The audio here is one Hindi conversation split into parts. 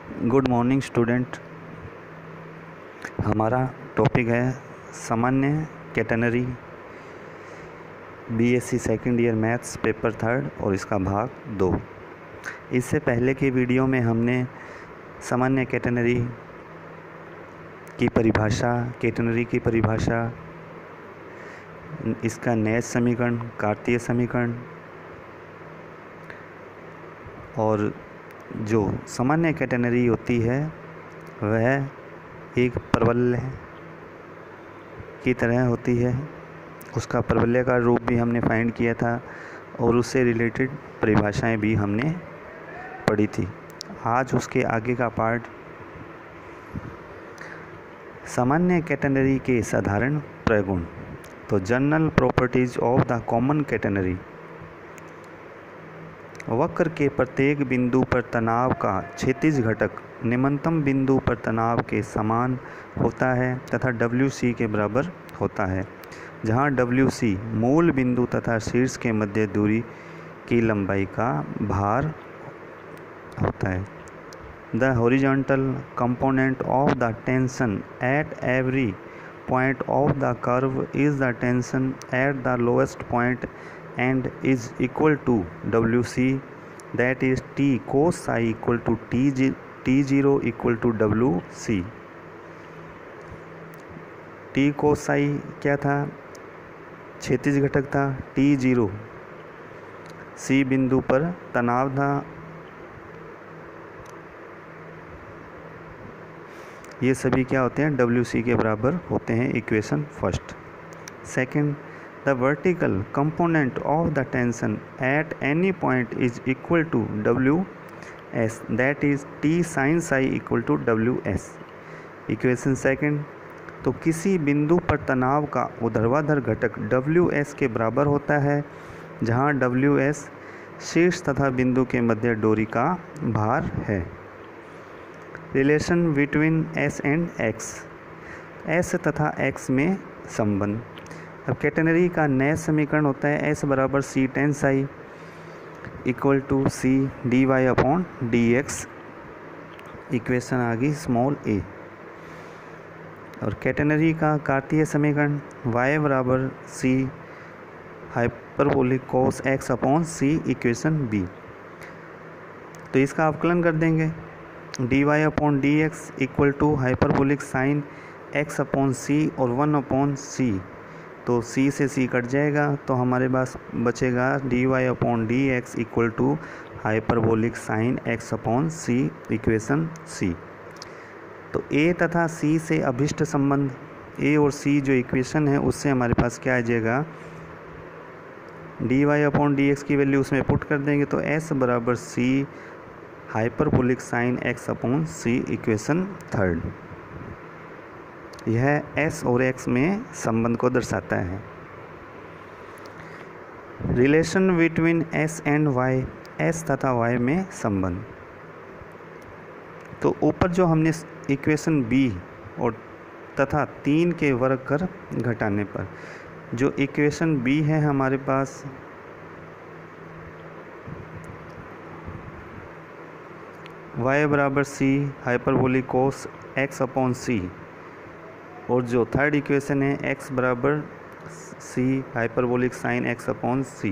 Good morning student. हमारा टॉपिक है सामान्य catenary BSc second year maths paper third और इसका भाग 2। इससे पहले के वीडियो में हमने सामान्य कैटेनरी की परिभाषा, इसका नैज समीकरण, कार्तीय समीकरण और जो सामान्य कैटेनरी होती है वह एक परवलय की तरह होती है, उसका परवलय का रूप भी हमने फाइंड किया था और उससे रिलेटेड परिभाषाएं भी हमने पढ़ी थी। आज उसके आगे का पार्ट सामान्य कैटेनरी के साधारण प्रगुण। तो general properties of the common catenary. वक्र के प्रत्येक बिंदु पर तनाव का क्षैतिज घटक निम्नतम बिंदु पर तनाव के समान होता है तथा WC के बराबर होता है, जहां WC मूल बिंदु तथा शीर्ष के मध्य दूरी की लंबाई का भार होता है। The horizontal component of the tension at every point of the curve is the tension at the lowest point and is equal to WC, that is T cos psi equal to T0 equal to WC। T cos psi क्या था? क्षैतिज घटक था। T0 C बिंदु पर तनाव था। ये सभी क्या होते हैं? WC के बराबर होते हैं। Equation first. Second, the vertical component of the tension at any point is equal to WS, that is T sin psi equal to WS। Equation second, तो किसी बिंदु पर तनाव का ऊर्ध्वाधर घटक WS के बराबर होता है, जहां WS शीर्ष तथा बिंदु के मध्य डोरी का भार है। Relation between S and X, S तथा X में संबंध। अब कैटेनरी का नैज समीकरण होता है S बराबर C tan psi equal to C dy upon dx। Equation आ गई स्मॉल a। और कैटेनरी का कार्तीय समीकरण y बराबर C hyperbolic cos x upon C। Equation b। तो इसका अवकलन कर देंगे। dy upon dx equal to hyperbolic sine x upon C और 1 अपॉन C, तो C से C कट जाएगा, तो हमारे पास बचेगा dy upon dx equal to hyperbolic sine x upon C। Equation C। तो A तथा C से अभिष्ट संबंध, A और C जो इक्वेशन है उससे हमारे पास क्या आ जाएगा? dy अपॉन dx की वैल्यू उसमें पुट कर देंगे, तो S बराबर C hyperbolic sine x upon C। Equation third. यह S और X में संबंध को दर्शाता है। Relation between S and Y, S तथा Y में संबंध। तो ऊपर जो हमने इक्वेशन B और तथा 3 के वर्ग कर घटाने पर जो इक्वेशन B है हमारे पास, y बराबर C hyperbolic cos x upon C, और जो थर्ड इक्वेशन है x बराबर C hyperbolic sine x upon C,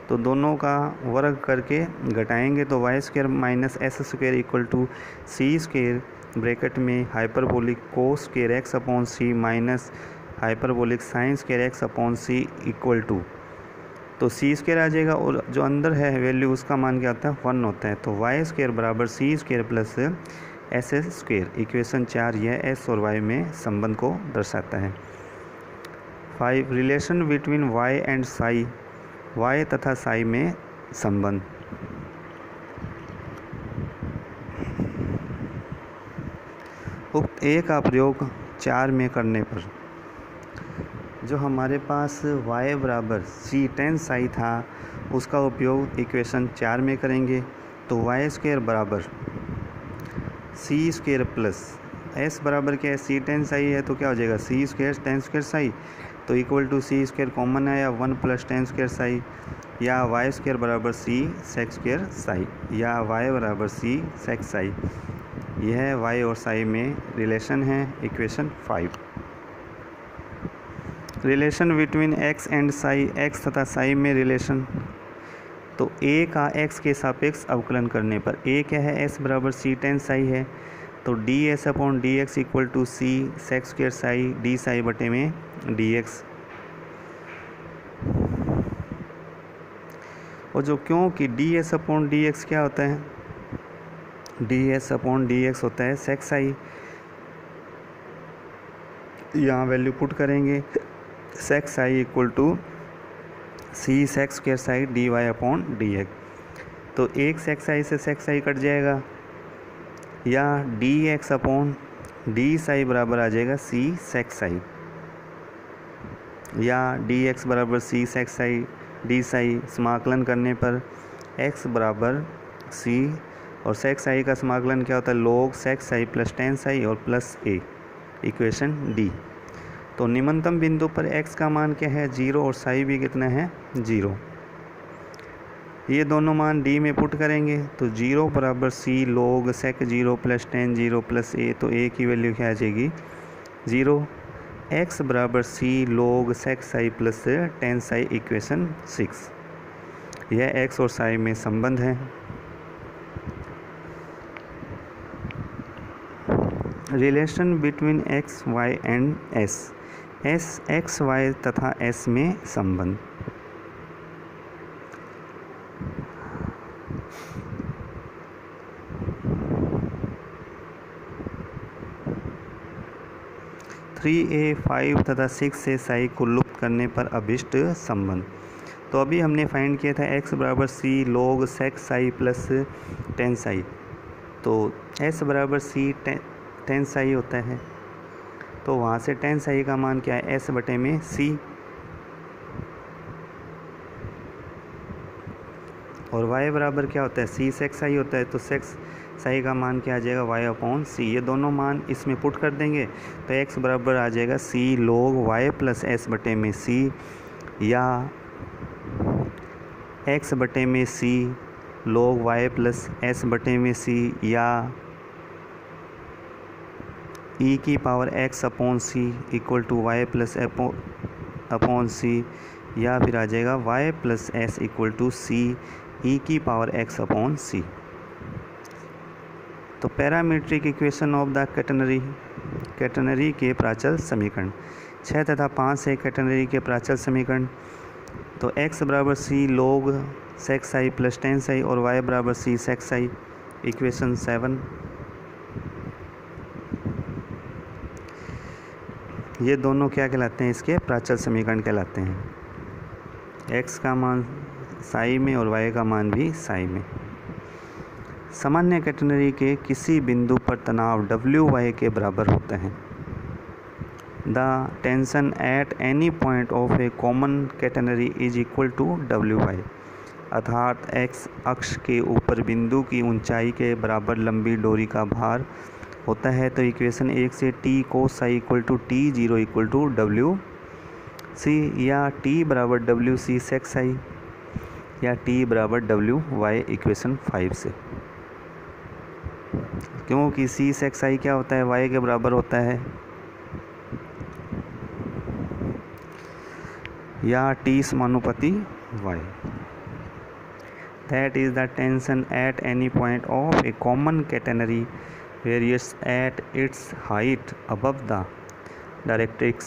तो दोनों का वर्ग करके घटाएंगे तो y square minus s square equal to C square bracket में hyperbolic cos square x upon C minus hyperbolic sine square x upon C equal to, तो C स्क्वायर आ जाएगा और जो अंदर है वैल्यू उसका मान क्या होता है? 1 होता है। तो वाई स्क्वायर बराबर C square plus s square. Equation 4 यह S और Y में संबंध को दर्शाता है। 5, relation between Y and Sai, Y तथा साई में संबंध। उक्त A का प्रयोग 4 में करने पर जो हमारे पास y बराबर C tan psi था उसका उपयोग इक्वेशन 4 में करेंगे, तो वाई स्क्वायर बराबर C स्क्वायर प्लस S बराबर क्या है? C tan psi है, तो क्या हो जाएगा? C square tan square psi, तो equal to C square common आया 1 प्लस tan स्क्वायर psi, या वाई स्क्वायर बराबर C sec स्क्वायर psi, या y बराबर C sec psi। यह y और साई में रिलेशन है। Equation 5, relation between x and Sai, x तथा साई में रिलेशन। तो a का x के सापेक्ष अवकलन करने पर a क्या है, s बराबर c tan साई है, तो ds upon d x equal to c sec square psi d psi बटे में dx। और जो क्योंकि ds अपॉन dx क्या होता है, ds अपॉन dx होता है सेक साई, यहाँ वैल्यू पुट करेंगे, sec psi equal to c sec square psi d y upon d x. तो एक सेक साई से सेक साई कट जाएगा, या D x upon D Sai बराबर आ जाएगा सी सेक साई, या डी एक्स बराबर सी सेक साई डी साई। समाकलन करने पर x बराबर सी और सेक साई का समाकलन क्या होता है, log sec psi plus tan Sai और प्लस a। Equation D. तो निम्नतम बिंदु पर x का मान क्या है, 0, और साई भी कितना है, 0। ये दोनों मान d में पुट करेंगे तो 0 बराबर c log sec 0 plus tan 0 plus a, तो a की वैल्यू क्या आ जाएगी, 0। x बराबर c log sec psi plus tan psi. Equation 6, यह x और साई में संबंध है। Relation between x, y and s, s, x, y तथा s में संबंध। थ्री ए 5 तथा 6 से साई को लुप्त करने पर अभिष्ट संबंध। तो अभी हमने फाइंड किया था x बराबर c log sec psi plus tan Sai, तो s बराबर c टेन साई होता है, तो वहाँ से टेन साई का मान क्या है, s बटे में c, और y बराबर क्या होता है, c सेक साई होता है, तो सेक साई का मान क्या आ जाएगा, y अपॉन c। ये दोनों मान इसमें पुट कर देंगे तो x बराबर आ जाएगा c log y plus s बटे में c, या x बटे में c log y plus s बटे में c, या e की power x upon c equal to y plus upon c, या फिर आ जाएगा y plus s equal to c e की पावर x अपॉन c। तो parametric equation of the catenary के प्राचल समीकरण 6 तथा 5 है कैटेनरी के प्राचल समीकरण। तो x बराबर c log sec psi plus tan Sai और y बराबर c सेक साई। इक्वेशन 7, ये दोनों क्या कहलाते हैं, इसके प्राचल समीकरण कहलाते हैं। x का मान साई में और y का मान भी साई में। सामान्य कैटेनरी के किसी बिंदु पर तनाव WY के बराबर होता है। The tension at any point of a common catenary is equal to WY, अर्थात x अक्ष के ऊपर बिंदु की ऊंचाई के बराबर लंबी डोरी का भार होता है। तो इक्वेशन 1 से t cos psi equal to T0 equal to WC, या t बराबर WC सेक साई, या t बराबर WY। इक्वेशन 5 से, क्योंकि c सेक साई क्या होता है, y के बराबर होता है, या t समानुपाती y। That is the tension at any point of a common catenary varies at its height above the directrix,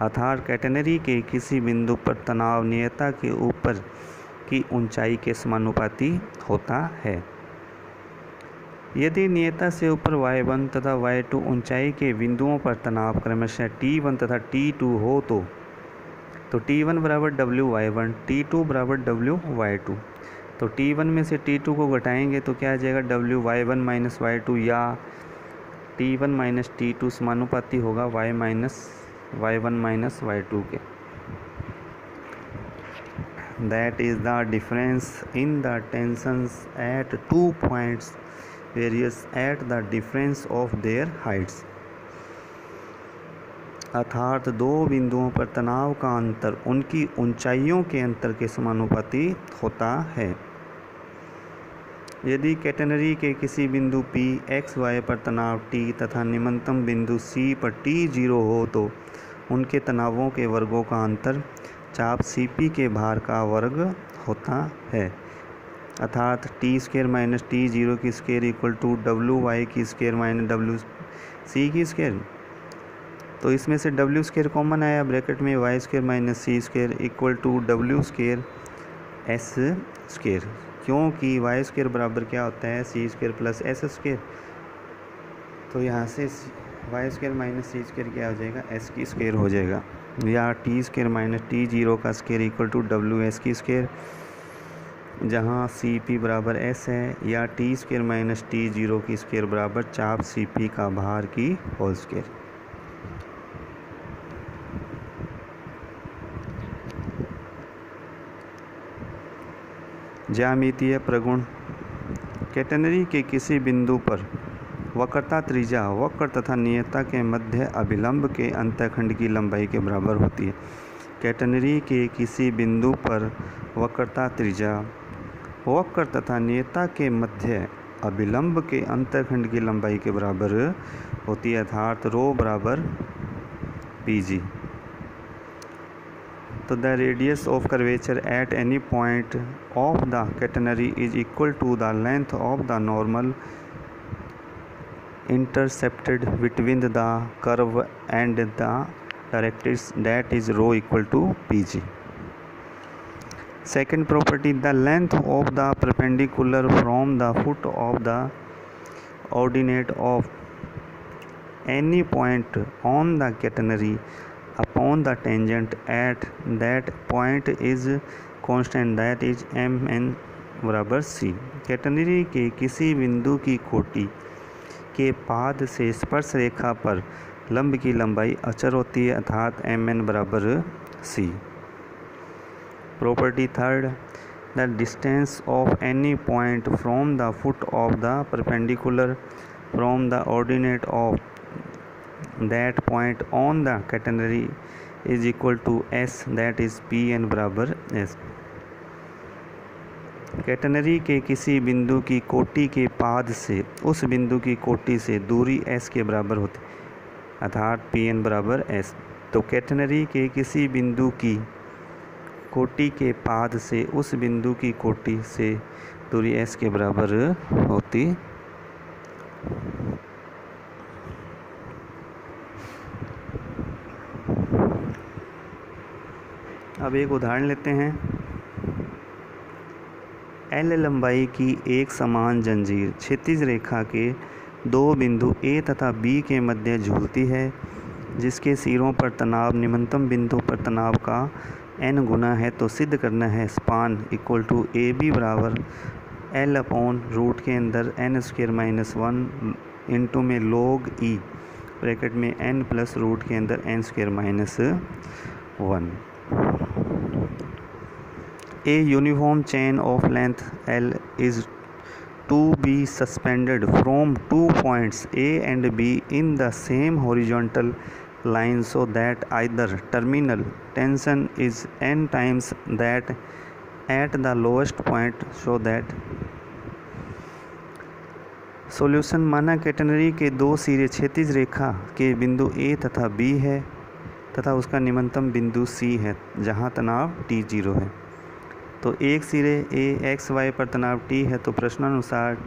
अर्थात कैटेनरी के किसी बिंदु पर तनाव नियता के ऊपर की ऊंचाई के समानुपाती होता है। यदि नियता से ऊपर y1 तथा y2 ऊंचाई के बिंदुओं पर तनाव क्रमशः t1 तथा t2 हो तो t1 बराबर WY1, t2 बराबर WY2। तो t1 में से t2 को घटाएंगे तो क्या आ जाएगा, WY1 माइनस Y2, या t1 माइनस t2 समानुपाती होगा Y1 माइनस Y2 के। That is the difference in the tensions at two points varies at the difference of their heights, अर्थात दो बिंदुओं पर तनाव का अंतर उनकी ऊंचाइयों के अंतर के समानुपाती होता है। यदि कैटेनरी के किसी बिंदु P x y पर तनाव T तथा निम्नतम बिंदु C पर T 0 हो तो उनके तनावों के वर्गों का अंतर चाप CP के भार का वर्ग होता है, अर्थात t square minus t zero की स्क्वायर इक्वल टू डब्ल्यू वाई की स्क्वायर माइनस डब्ल्यू सी की स्क्वायर। तो इसमें से डब्ल्यू स्क्वायर कॉमन आया, ब्रैकेट में y square minus c square equal to डब्ल्यू स्क्वायर एस स्क्वायर, क्योंकि वाई स्क्वायर बराबर क्या होता है c square plus s square. तो यहाँ से y square minus c square क्या हो जाएगा, एस की स्क्वायर हो जाएगा, या t square minus t zero का स्क्वायर इक्वल टू डब्ल्यू एस की स्क्वायर, जहाँ सी पी बराबर एस है, या t square minus t zero की स्क्वायर बराबर चाप सी पी का भार की होल स्क्वायर। ज्यामितीय प्रगुण। कैटेनरी के किसी बिंदु पर वक्रता त्रिज्या वक्र तथा नियता के मध्य अभिलंब के अंतःखंड की लंबाई के बराबर होती है। कैटेनरी के किसी बिंदु पर वक्रता त्रिज्या वक्र तथा नियता के मध्य अभिलंब के अंतःखंड की लंबाई के बराबर होती है, अर्थात रो बराबर PG। तो the radius of curvature at any point of the catenary is equal to the length of the normal intercepted between the curve and the directrix, that is rho equal to PG. Second property, the length of the perpendicular from the foot of the ordinate of any point on the catenary upon the tangent at that point is constant, that is mn बराबर c। कैटेनरी के किसी बिंदु की कोटि के पाद से स्पर्श रेखा पर लंब की लंबाई अचर होती है, अर्थात mn बराबर c। Property third, the distance of any point from the foot of the perpendicular from the ordinate of that point on the catenary is equal to s, that is pn बराबर s। कैटेनरी के किसी बिंदु की कोटि के पाद से उस बिंदु की कोटि से दूरी s के बराबर होती, अर्थात pn बराबर s। तो कैटेनरी के किसी बिंदु की कोटि के पाद से उस बिंदु की कोटि से दूरी s के बराबर होती। अब एक उदाहरण लेते हैं। L लंबाई की एक समान जंजीर क्षैतिज रेखा के दो बिंदु A तथा B के मध्य झूलती है, जिसके सिरों पर तनाव निम्नतम बिंदु पर तनाव का n गुना है। तो सिद्ध करना है स्पान इक्वल टू AB बराबर L अपॉन रूट के अंदर n स्क्वायर माइनस 1 इंटू में log E ब्रैकेट में n प्लस रूट के अंदर n square minus 1। A uniform chain of length L is to be suspended from 2 points A and B in the same horizontal line so that either terminal tension is n times that at the lowest point, so that solution. माना कैटेनरी के दो सिरे क्षैतिज रेखा के बिंदु A तथा B है तथा उसका निम्नतम बिंदु C है, जहाँ तनाव T0 है। तो एक सिरे A x y पर तनाव T है, तो प्रश्नानुसार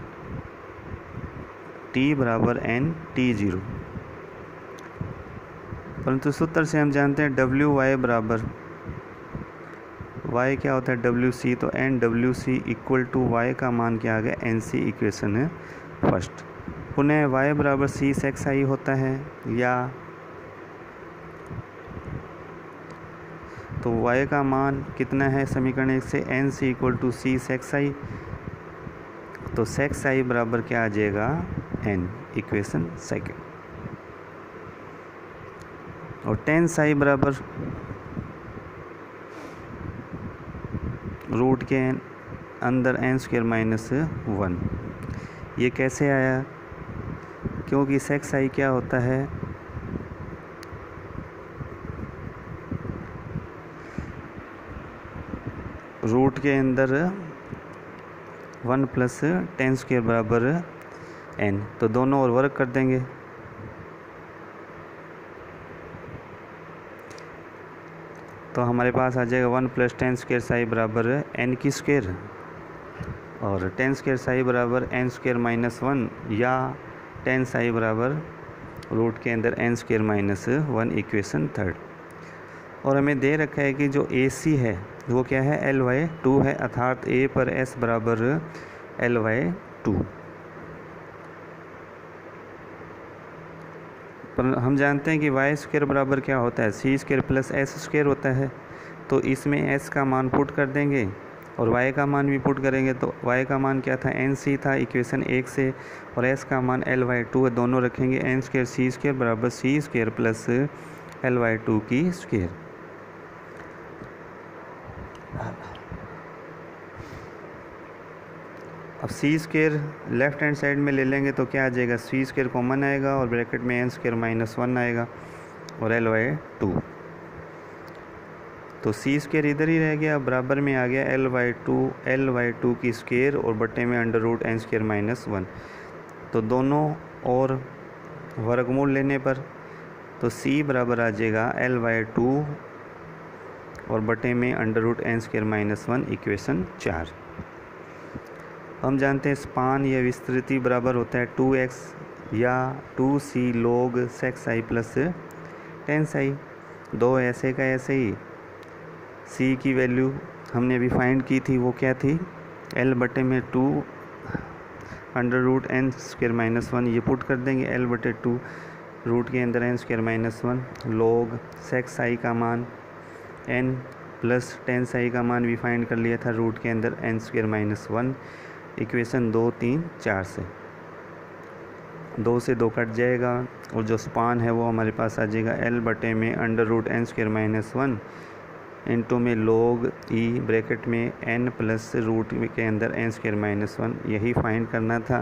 T बराबर n T0, परंतु सूत्र से हम जानते हैं डब्ल्यू वाई बराबर y क्या होता है WC, तो n WC equal to y का मान क्या आ गया NC, इक्वेशन है फर्स्ट। पुनः y बराबर C सेक्स आई होता है, या तो y का मान कितना है समीकरण 1 से NC equal to C sec psi, तो सेक्स आई बराबर क्या आ जाएगा n, इक्वेशन सेकेंड। और टेन साई बराबर रूट के अंदर n स्क्वायर माइनस 1। ये कैसे आया, क्योंकि सेक्स आई क्या होता है रूट के अंदर 1 प्लस टेन स्क्वायर बराबर n, तो दोनों और वर्क कर देंगे। तो हमारे पास आ जाएगा 1 प्लस टेन स्क्वायर साई बराबर n की स्क्वायर, और टेन स्क्वायर साई बराबर n स्क्वायर माइनस 1, या टेन साई बराबर रूट के अंदर n square minus 1, equation third. और हमें दे रखा है कि जो AC है वो क्या है, L/2 है, अर्थात A पर S बराबर L/2। पर हम जानते हैं कि वाई स्क्वायर बराबर क्या होता है, c square plus s square होता है। तो इसमें एस का मान पुट कर देंगे और वाई का मान भी पुट करेंगे। तो वाई का मान क्या था, एन सी था इक्वेशन 1 से, और एस का मान L/2 है, दोनों रखेंगे। एन स्क्वायर सी स्क्वायर बराबर सी स्क्वायर प्लस L/2 की स्क्वायर। अब सी स्क्वायर लेफ्ट हैंड साइड में ले लेंगे तो क्या आ जाएगा, सी स्क्वायर कॉमन आएगा और ब्रैकेट में एन स्क्वायर माइनस 1 आएगा और L/2। तो सी स्क्वायर इधर ही रह गया, बराबर में आ गया L/2 की स्क्वायर और बट्टे में under root N square minus 1। तो दोनों और वर्गमूल लेने पर तो सी बराबर आ जाएगा L/2 और बटे में under root N square minus 1, equation 4। हम जानते हैं स्पान या विस्तृति बराबर होता है 2x या 2c log sec i plus tan i। दो ऐसे का ऐसे ही। c की वैल्यू हमने अभी फाइंड की थी, वो क्या थी, l बटे में 2 under root N square minus 1, ये पुट कर देंगे। l बटे 2 रूट के अंदर N square minus 1 log sec i का मान n प्लस tan i का मान भी फाइंड कर लिया था रूट के अंदर एन स्क्वायर माइनस 1, इक्वेशन 2, 3, 4 से। 2 से 2 कट जाएगा और जो स्पान है वो हमारे पास आ जाएगा L बटे में under root N square minus 1 into में log e ब्रैकेट में n प्लस रूट के अंदर एन स्क्वायर माइनस 1, यही फाइंड करना था।